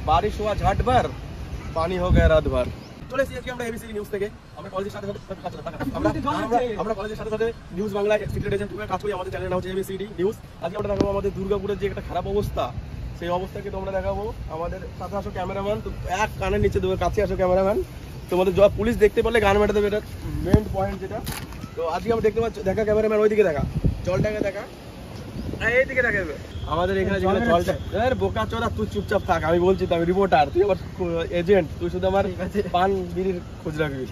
बारिश हुआ झट भर, पानी हो गया रात भर। চলে এসেছি আজকে আমরা এবিসি নিউজ থেকে। আমরা কলেজের সাথে আমরা কলেজের সাথে নিউজ বাংলায় সিক্রেট এজেন্ট হিসেবে কাজ করি। আমাদের চ্যানেল নাম হচ্ছে এবিসিডি নিউজ। আজকে আমরা দেখাবো আমাদের দুর্গাপুরের যে একটা খারাপ অবস্থা, সেই অবস্থাকে তোমরা দেখাবো। আমাদের সাথে আসো ক্যামেরাম্যান, তো এক কানের নিচে দেবো, কাছে আসো ক্যামেরাম্যান। তোমাদের জব পুলিশ দেখতে পারলে গান মেটে দেবে, এটা মেইন পয়েন্ট যেটা। তো আজকে আমরা দেখতে পাচ্ছি, দেখা ক্যামেরাম্যান ওইদিকে দেখা, জলটাকে দেখা, এইদিকে দেখা যাবে। আমাদের এখানে যেখানে জলটা, বোকা চোদা তুই চুপচাপ থাক, আমি বলছি তো আমি রিপোর্টার, তুই আমার এজেন্ট, তুই শুধু আমার পান বিড়ির খোঁজ রাখবি,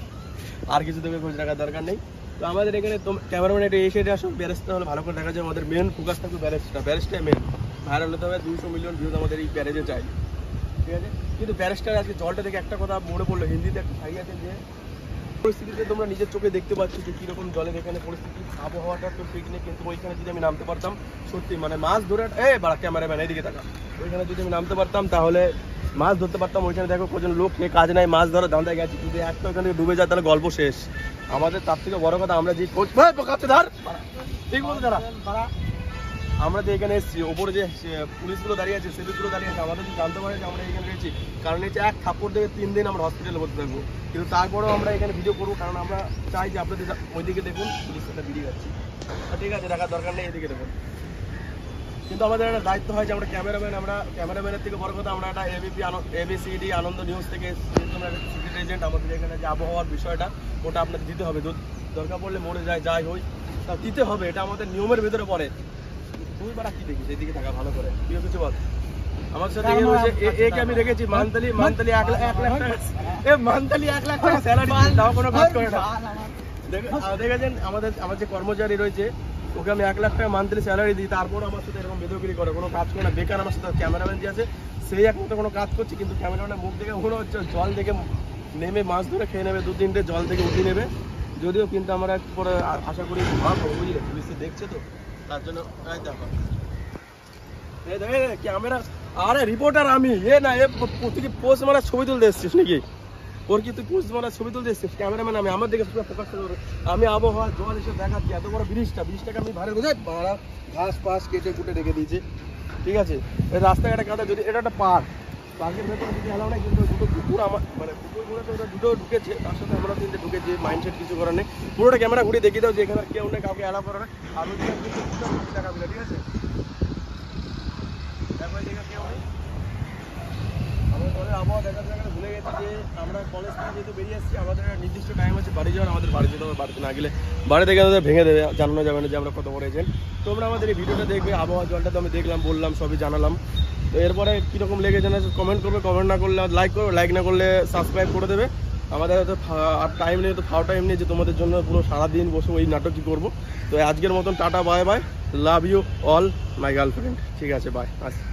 আর কিছু তোকে খোঁজ রাখার দরকার নেই। তো আমাদের এখানে ক্যামেরাম্যান এটা এই সাইডে আসো, ব্যারেজটা হলে ভালো করে দেখা যায়। আমাদের মেন ফোকাস থাকবে ব্যারেজটাই মেন ভাইরাল হতে হবে। 200 মিলিয়ন ভিউজ আমাদের এই ব্যারেজে চাই, ঠিক আছে। কিন্তু ব্যারেজটার আজকে জলটা দেখে একটা কথা মনে পড়লো, হিন্দিতে একটা ভাই আছে যে পরিস্থিতিতে তোমরা নিজের চোখে দেখতে পাচ্ছ যে কীরকম জলের এখানে পরিস্থিতি, আবহাওয়াটা তো ঠিক নেই। কিন্তু ওইখানে যদি আমি নামতে পারতাম, সত্যি মানে মাছ ধরে, বাড়া ক্যামেরাম্যান এদিকে থাকা, ওইখানে যদি আমি নামতে পারতাম তাহলে মাছ ধরতে পারতাম। ওইখানে দেখো কজন লোক নিয়ে কাজ নাই, মাছ ধরা ধান্দায় গেছে। যদি একটা ওখানে ডুবে যায় তাহলে গল্প শেষ। আমাদের তার থেকে বড় কথা, আমরা যে ঠিক বলতে যারা আমরা যে এখানে এসেছি, ওপরে যে পুলিশগুলো দাঁড়িয়ে আছে, সেগুলো দাঁড়িয়ে আছে, আমাদের জানতে পারে যে আমরা এখানে রয়েছি। কারণ হচ্ছে এক থাপ্পড় থেকে 3 দিন আমরা হসপিটালে ভর্তি থাকবো। কিন্তু তারপরেও আমরা এখানে ভিডিও করবো, কারণ আমরা চাই যে আপনাদের ওইদিকে দেখুন, পুলিশটা বেরিয়ে যাচ্ছি, ঠিক আছে, দেখার দরকার নেই, এদিকে দেখুন। কিন্তু আমাদের একটা দায়িত্ব হয় যে আমরা ক্যামেরাম্যানের থেকে বড় কথা, আমরা একটা এবিসিডি আনন্দ নিউজ থেকে সিক্রেট এজেন্ট। আমাদের এখানে যে আবহাওয়ার বিষয়টা, ওটা আপনাদের দিতে হবে। দরকার পড়লে মরে যায়, যাই হই, তা দিতে হবে, এটা আমাদের নিয়মের ভিতরে পড়ে। তুই বাড়া কি দেখিস, এদিকে থাকা ভালো করে, তুইও কিছু বল। আমার সাথে একে আমি রেখেছি মান্থলি 1 লাখ টাকা, মান্থলি 1 লাখ টাকা স্যালারি, তাও কোনো কাজ করে না। দেখেছেন আমার যে কর্মচারী রয়েছে, ওকে আমি 1 লাখ টাকা মান্থলি স্যালারি দিই, তারপর আমার সাথে এরকম বেদগিরি করে, কোনো কাজ করে না, বেকার। আমার সাথে ক্যামেরাম্যান যে আছে, সেই একমাত্র কোনো কাজ করছে। কিন্তু ক্যামেরাম্যানের মুখ দেখে মনে হচ্ছে জল থেকে নেমে মাছ ধরে খেয়ে নেবে, 2-3টে জল থেকে উঠিয়ে নেবে। যদিও কিন্তু আমরা পরে আশা করি ভাবো, বুঝলে, পুলিশে দেখছে তো, তার জন্য ক্যামেরা। আরে রিপোর্টার আমি, না প্রতিটি পোস্ট মারা ছবি তুলতে এসছিস নাকি? ওর কি তুই পোস্ট মারা ছবি তুলতে এসছিস? ক্যামেরাম্যান আমি, আমার দিকে ফোকাস করে আমি আবহাওয়া জল এসে দেখাচ্ছি। এত বড় ব্রিজটাকে আমি ভাড়া বোঝাই, ঘাস পাশ কেটে কুটে রেখে দিয়েছি, ঠিক আছে। এই রাস্তাঘাটে কাদা, যদি এটা একটা পার্কের ভেতরে যদি এলাও নাই, কিন্তু দুটো কুকুর আমার মানে কুকুরগুলো তো ওটা দুটো ঢুকেছে, তার সাথে আমরা 3টে ঢুকেছি, মাইন্ডসেট কিছু করার নেই। পুরোটা ক্যামেরা ঘুরিয়ে দেখিয়ে দাও যে এখানে কেউ নেই, কাউকে এলাও করে না। আর ওই দেখাবি না, ঠিক আছে। আমাদের আবহাওয়া দেখার জায়গায় ভুলে গেছি যে আমরা কলেজ থেকে যেহেতু বেরিয়ে আসছি, আমাদের একটা নির্দিষ্ট টাইম আছে বাড়ি যাওয়ার। আমাদের বাড়ি যেতে হবে, বাড়িতে না গেলে বাড়ি থেকে আমাদের ভেঙে দেবে, জানানো যাবে না যে আমরা কত বড় এজেন্ট। তোমরা আমাদের এই ভিডিওটা দেখবে, আবহাওয়া জলটা তো আমি দেখলাম, বললাম, সবই জানালাম। তো এরপরে কীরকম লেগে জানা কমেন্ট করবে, কমেন্ট না করলে লাইক করবে, লাইক না করলে সাবস্ক্রাইব করে দেবে। আমাদের হয়তো আর টাইম নেই, তো ফাও টাইম নেই যে তোমাদের জন্য পুরো সারাদিন বসে ওই নাটকই করবো। তো আজকের মতন tata, bye bye, love you all my girlfriend, ঠিক আছে, বাই। আচ্ছা।